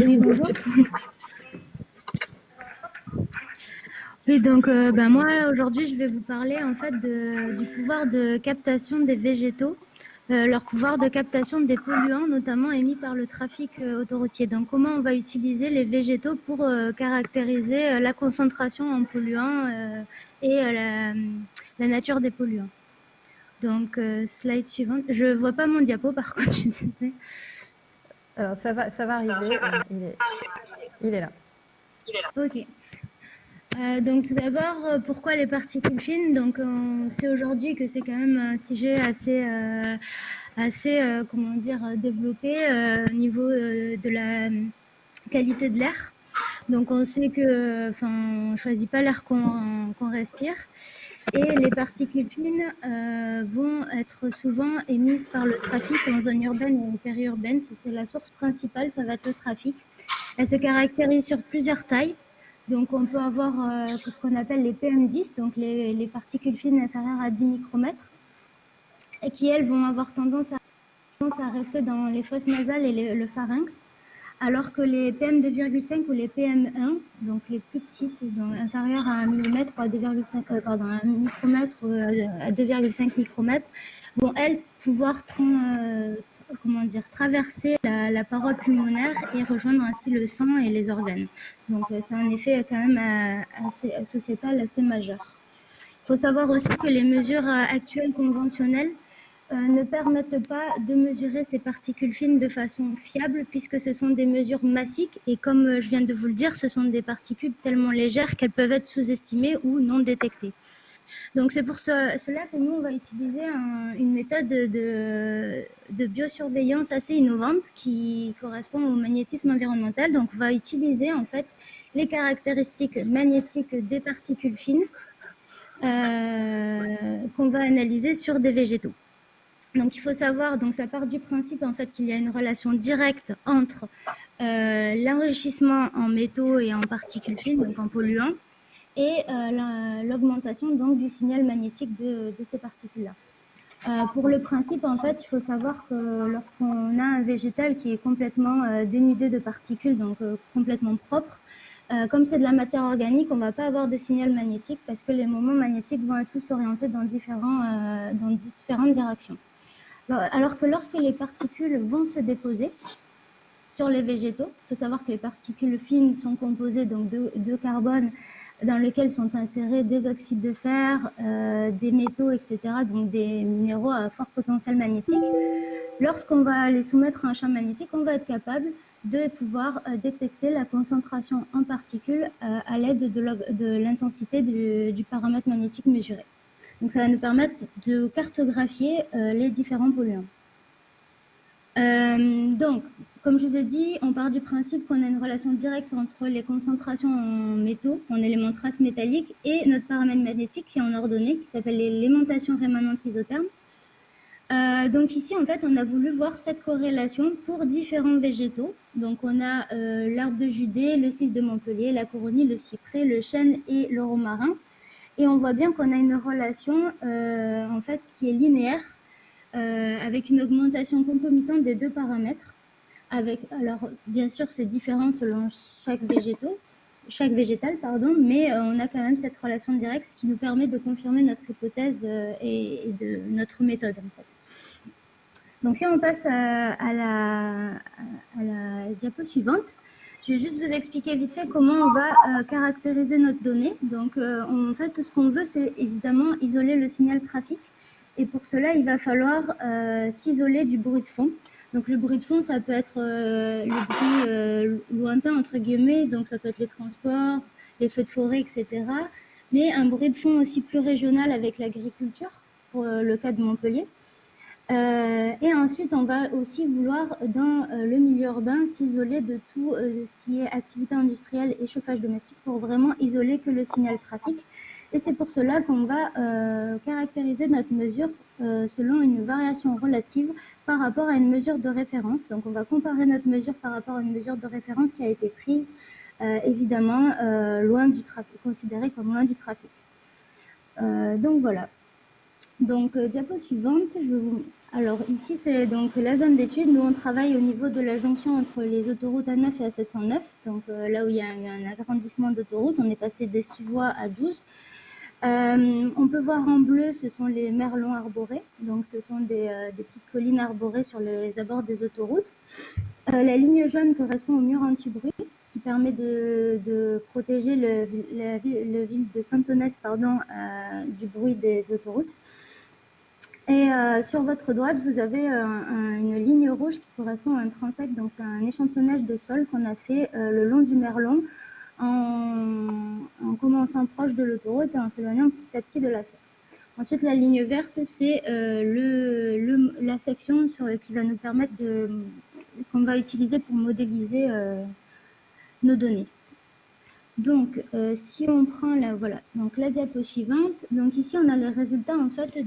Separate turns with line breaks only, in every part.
Oui, bonjour. Oui, donc moi aujourd'hui je vais vous parler en fait du pouvoir de captation des végétaux, leur pouvoir de captation des polluants notamment émis par le trafic autoroutier. Donc comment on va utiliser les végétaux pour caractériser la concentration en polluants et la nature des polluants. Donc slide suivante. Je vois pas mon diapo par contre, je suis désolée.
Alors ça va arriver, il est là.
Ok. Donc tout d'abord, pourquoi les particules fines? Donc on sait aujourd'hui que c'est quand même un sujet assez comment dire, développé au niveau de la qualité de l'air. Donc on sait que, enfin, on choisit pas l'air qu'on respire, et les particules fines vont être souvent émises par le trafic en zone urbaine ou périurbaine. Si c'est la source principale, ça va être le trafic. Elles se caractérisent sur plusieurs tailles. Donc on peut avoir ce qu'on appelle les PM10, donc les particules fines inférieures à 10 micromètres, et qui elles vont avoir tendance à rester dans les fosses nasales et le pharynx, alors que les PM2,5 ou les PM1, donc les plus petites, donc inférieures à 1 millimètre ou à 2,5, pardon, 1 micromètre ou à 2,5 micromètres, vont elles pouvoir comment dire, traverser la paroi pulmonaire et rejoindre ainsi le sang et les organes. Donc c'est un effet quand même assez sociétal assez majeur. Il faut savoir aussi que les mesures actuelles conventionnelles ne permettent pas de mesurer ces particules fines de façon fiable, puisque ce sont des mesures massiques et comme je viens de vous le dire, ce sont des particules tellement légères qu'elles peuvent être sous-estimées ou non détectées. Donc c'est pour cela que nous, on va utiliser une méthode de biosurveillance assez innovante qui correspond au magnétisme environnemental. Donc on va utiliser en fait les caractéristiques magnétiques des particules fines qu'on va analyser sur des végétaux. Donc il faut savoir, donc ça part du principe en fait qu'il y a une relation directe entre l'enrichissement en métaux et en particules fines, donc en polluants, et l'augmentation donc du signal magnétique de ces particules-là. Pour le principe, en fait, il faut savoir que lorsqu'on a un végétal qui est complètement dénudé de particules, donc complètement propre, comme c'est de la matière organique, on ne va pas avoir de signal magnétique parce que les moments magnétiques vont être tous orientés dans différentes directions. Alors que lorsque les particules vont se déposer sur les végétaux, il faut savoir que les particules fines sont composées donc de carbone dans lesquels sont insérés des oxydes de fer, des métaux, etc., donc des minéraux à fort potentiel magnétique. Lorsqu'on va les soumettre à un champ magnétique, on va être capable de pouvoir détecter la concentration en particules à l'aide de l'intensité du paramètre magnétique mesuré. Donc ça va nous permettre de cartographier les différents polluants. Donc, comme je vous ai dit, on part du principe qu'on a une relation directe entre les concentrations en métaux, en éléments traces métalliques, et notre paramètre magnétique qui est en ordonnée, qui s'appelle l'aimantation rémanente isotherme. Donc ici, en fait, on a voulu voir cette corrélation pour différents végétaux. Donc on a l'arbre de Judée, le cis de Montpellier, la coronie, le cyprès, le chêne et le romarin. Et on voit bien qu'on a une relation en fait qui est linéaire avec une augmentation concomitante des deux paramètres. Alors bien sûr c'est différent selon chaque végétal, mais on a quand même cette relation directe, ce qui nous permet de confirmer notre hypothèse et de notre méthode en fait. Donc si on passe à la diapo suivante, je vais juste vous expliquer vite fait comment on va caractériser notre donnée. Donc en fait ce qu'on veut c'est évidemment isoler le signal trafic. Et pour cela, il va falloir s'isoler du bruit de fond. Donc le bruit de fond, ça peut être le bruit lointain, entre guillemets, donc ça peut être les transports, les feux de forêt, etc. Mais un bruit de fond aussi plus régional avec l'agriculture, pour le cas de Montpellier. Et ensuite, on va aussi vouloir, dans le milieu urbain, s'isoler de tout ce qui est activité industrielle et chauffage domestique pour vraiment isoler que le signal trafic. Et c'est pour cela qu'on va caractériser notre mesure selon une variation relative par rapport à une mesure de référence. Donc on va comparer notre mesure par rapport à une mesure de référence qui a été prise évidemment loin du trafic, considérée comme loin du trafic. Donc voilà. Donc diapo suivante, je vais vous... Alors ici, c'est donc la zone d'étude. Nous, on travaille au niveau de la jonction entre les autoroutes A9 et A709. Donc là où il y a eu un agrandissement d'autoroute, on est passé de 6 voies à 12. On peut voir en bleu, ce sont les merlons arborés. Donc ce sont des petites collines arborées sur les abords des autoroutes. La ligne jaune correspond au mur anti-bruit qui permet de protéger le ville de Saint-Onès du bruit des autoroutes. Et sur votre droite, vous avez une ligne rouge qui correspond à un transect. Donc c'est un échantillonnage de sol qu'on a fait le long du Merlon en commençant proche de l'autoroute et en s'éloignant petit à petit de la source. Ensuite, la ligne verte, c'est la section qui va nous permettre qu'on va utiliser pour modéliser nos données. Donc, si on prend la diapo suivante, donc ici on a les résultats en fait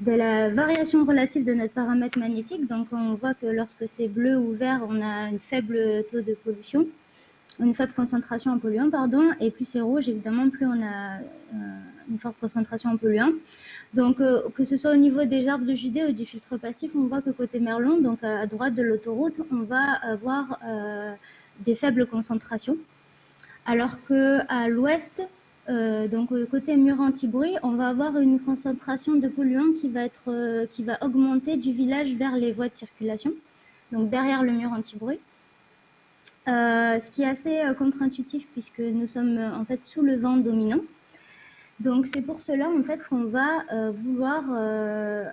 de la variation relative de notre paramètre magnétique. Donc, on voit que lorsque c'est bleu ou vert, on a un faible taux de pollution, une faible concentration en polluants, et plus c'est rouge, évidemment, plus on a une forte concentration en polluants. Donc, que ce soit au niveau des arbres de Judée ou du filtre passif, on voit que côté Merlon, donc à droite de l'autoroute, on va avoir des faibles concentrations, alors qu'à l'ouest, donc côté mur anti-bruit, on va avoir une concentration de polluants qui va augmenter du village vers les voies de circulation, donc derrière le mur anti-bruit. Ce qui est assez contre-intuitif puisque nous sommes en fait sous le vent dominant. Donc c'est pour cela en fait qu'on va vouloir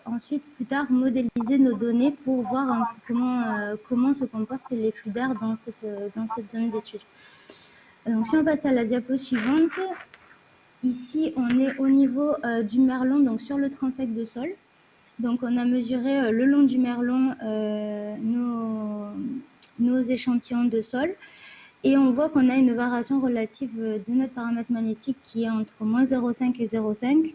ensuite plus tard modéliser nos données pour voir comment se comportent les flux d'air dans cette zone d'étude. Donc si on passe à la diapo suivante, ici on est au niveau du Merlon, donc sur le transect de sol. Donc on a mesuré le long du Merlon nos échantillons de sol. Et on voit qu'on a une variation relative de notre paramètre magnétique qui est entre moins 0,5 et 0,5,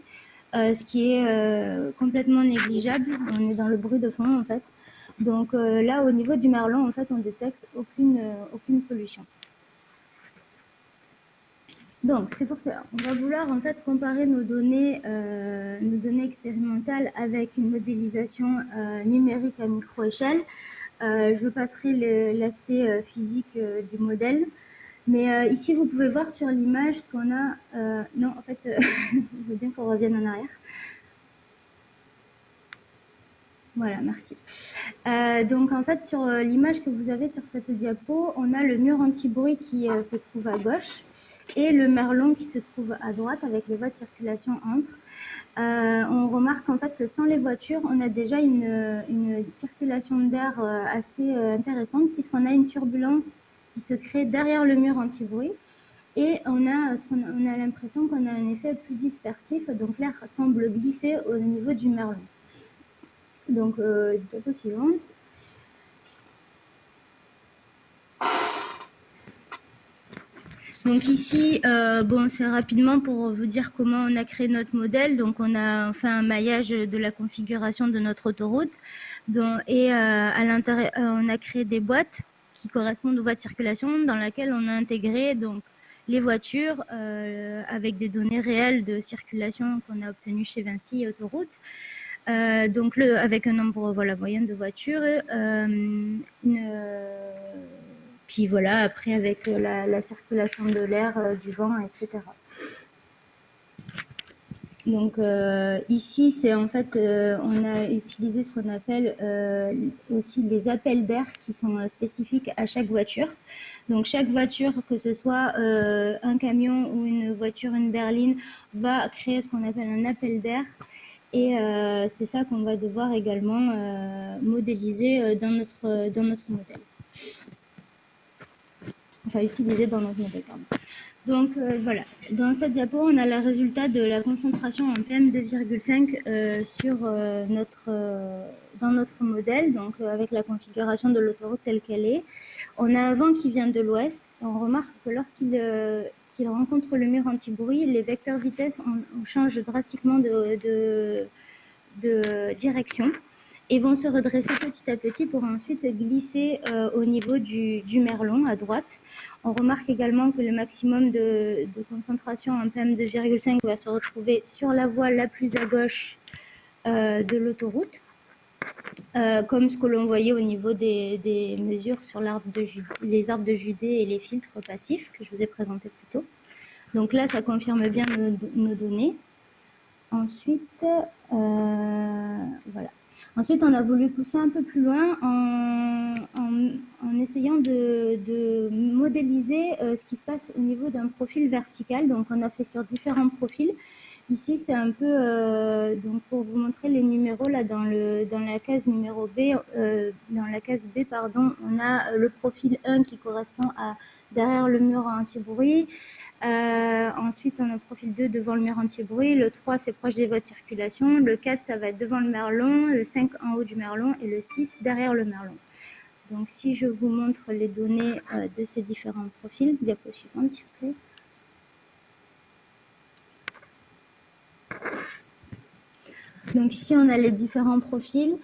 ce qui est complètement négligeable. On est dans le bruit de fond en fait. Donc là, au niveau du Merlon, en fait, on détecte aucune pollution. Donc c'est pour ça, on va vouloir en fait comparer nos données expérimentales avec une modélisation numérique à micro-échelle. Je passerai l'aspect physique du modèle. Mais ici, vous pouvez voir sur l'image qu'on a... non, en fait, je veux bien qu'on revienne en arrière. Voilà, merci. Donc, en fait, sur l'image que vous avez sur cette diapo, on a le mur anti-bruit qui se trouve à gauche et le Merlon qui se trouve à droite avec les voies de circulation entre. On remarque en fait que sans les voitures, on a déjà une circulation d'air assez intéressante puisqu'on a une turbulence qui se crée derrière le mur anti-bruit et on a l'impression qu'on a un effet plus dispersif, donc l'air semble glisser au niveau du Merlon. Donc, diapo suivante. Donc ici, c'est rapidement pour vous dire comment on a créé notre modèle. Donc on a fait un maillage de la configuration de notre autoroute. Et à l'intérieur, on a créé des boîtes qui correspondent aux voies de circulation dans lesquelles on a intégré donc les voitures avec des données réelles de circulation qu'on a obtenues chez Vinci et Autoroute. Donc avec un nombre moyen de voitures, puis voilà, après avec la circulation de l'air, du vent, etc. Donc ici, c'est en fait, on a utilisé ce qu'on appelle aussi des appels d'air qui sont spécifiques à chaque voiture. Donc chaque voiture, que ce soit un camion ou une voiture, une berline, va créer ce qu'on appelle un appel d'air. Et c'est ça qu'on va devoir également modéliser dans notre modèle. Enfin, utiliser dans notre modèle, pardon. Donc voilà, dans cette diapo, on a le résultat de la concentration en PM2,5 dans notre modèle, donc avec la configuration de l'autoroute telle qu'elle est. On a un vent qui vient de l'ouest. On remarque que lorsqu'il rencontre le mur anti-bruit, les vecteurs vitesse changent drastiquement de direction et vont se redresser petit à petit pour ensuite glisser au niveau du Merlon à droite. On remarque également que le maximum de concentration en PM2,5 va se retrouver sur la voie la plus à gauche de l'autoroute. Comme ce que l'on voyait au niveau des mesures sur les arbres de Judée et les filtres passifs que je vous ai présentés plus tôt. Donc là, ça confirme bien nos données. Ensuite, voilà. Ensuite, on a voulu pousser un peu plus loin en essayant de modéliser ce qui se passe au niveau d'un profil vertical. Donc, on a fait sur différents profils. Ici, c'est un peu donc pour vous montrer les numéros là dans la case numéro B, dans la case B pardon, on a le profil 1 qui correspond à derrière le mur anti-bruit. Ensuite, on a le profil 2 devant le mur anti-bruit. Le 3, c'est proche des voies de circulation. Le 4, ça va être devant le merlon. Le 5, en haut du merlon. Et le 6, derrière le merlon. Donc, si je vous montre les données de ces différents profils, diapo suivante, s'il vous plaît. Donc ici, on a les différents profils.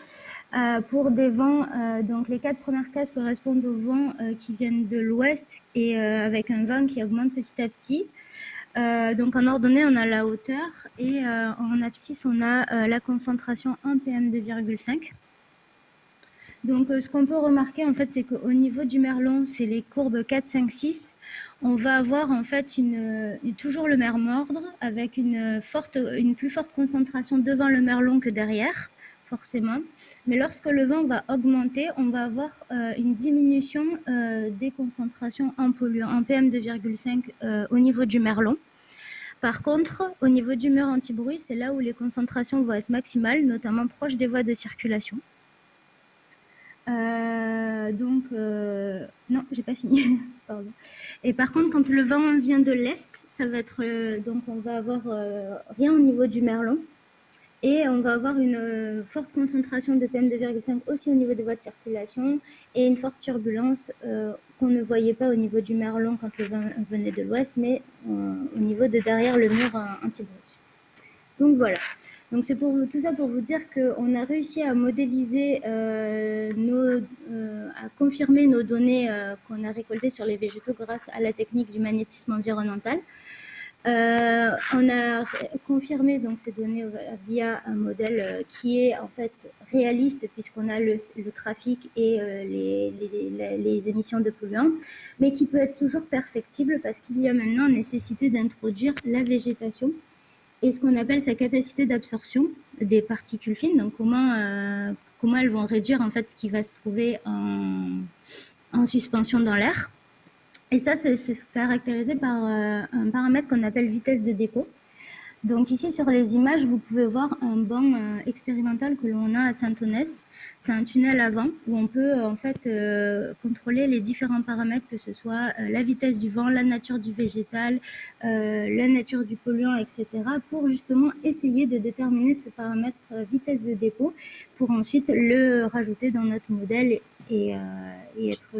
Pour des vents, donc les 4 premières cases correspondent aux vents qui viennent de l'ouest et avec un vent qui augmente petit à petit. Donc en ordonnée, on a la hauteur et en abscisse, on a la concentration en PM2,5. Donc ce qu'on peut remarquer en fait, c'est qu'au niveau du merlon, c'est les courbes 4, 5, 6. On va avoir en fait toujours le même ordre avec une plus forte concentration devant le merlon que derrière, forcément. Mais lorsque le vent va augmenter, on va avoir une diminution des concentrations en polluants, en PM2,5 au niveau du merlon. Par contre, au niveau du mur anti-bruit, c'est là où les concentrations vont être maximales, notamment proche des voies de circulation. Non, j'ai pas fini. Pardon. Et par contre, quand le vent vient de l'est, ça va être donc on va avoir rien au niveau du merlon et on va avoir une forte concentration de PM2,5 aussi au niveau des voies de circulation et une forte turbulence qu'on ne voyait pas au niveau du merlon quand le vent venait de l'ouest, mais au niveau de derrière le mur anti-bruit. Donc voilà. Donc c'est tout ça pour vous dire qu'on a réussi à modéliser, à confirmer nos données qu'on a récoltées sur les végétaux grâce à la technique du magnétisme environnemental. On a confirmé donc ces données via un modèle qui est en fait réaliste puisqu'on a le trafic et les émissions de polluants, mais qui peut être toujours perfectible parce qu'il y a maintenant nécessité d'introduire la végétation et ce qu'on appelle sa capacité d'absorption des particules fines. Donc comment elles vont réduire en fait ce qui va se trouver en suspension dans l'air. Et ça, c'est caractérisé par un paramètre qu'on appelle vitesse de dépôt. Donc ici, sur les images, vous pouvez voir un banc expérimental que l'on a à Saint-Onès. C'est un tunnel à vent où on peut en fait contrôler les différents paramètres, que ce soit la vitesse du vent, la nature du végétal, la nature du polluant, etc. pour justement essayer de déterminer ce paramètre vitesse de dépôt pour ensuite le rajouter dans notre modèle et être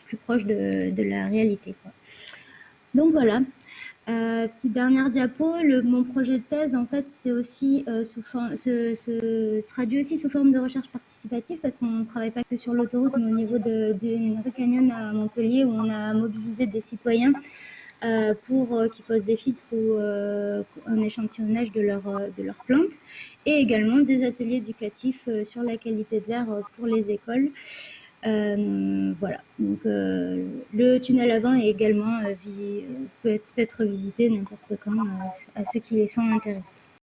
plus proche de la réalité, quoi. Donc voilà. Petite dernière diapo, mon projet de thèse, en fait, c'est aussi se traduit aussi sous forme de recherche participative parce qu'on ne travaille pas que sur l'autoroute, mais au niveau d'une rue Canyon à Montpellier où on a mobilisé des citoyens pour qu'ils posent des filtres ou un échantillonnage de leurs plantes et également des ateliers éducatifs sur la qualité de l'air pour les écoles. Voilà, donc le tunnel à vent est également peut être visité n'importe quand à ceux qui sont intéressés.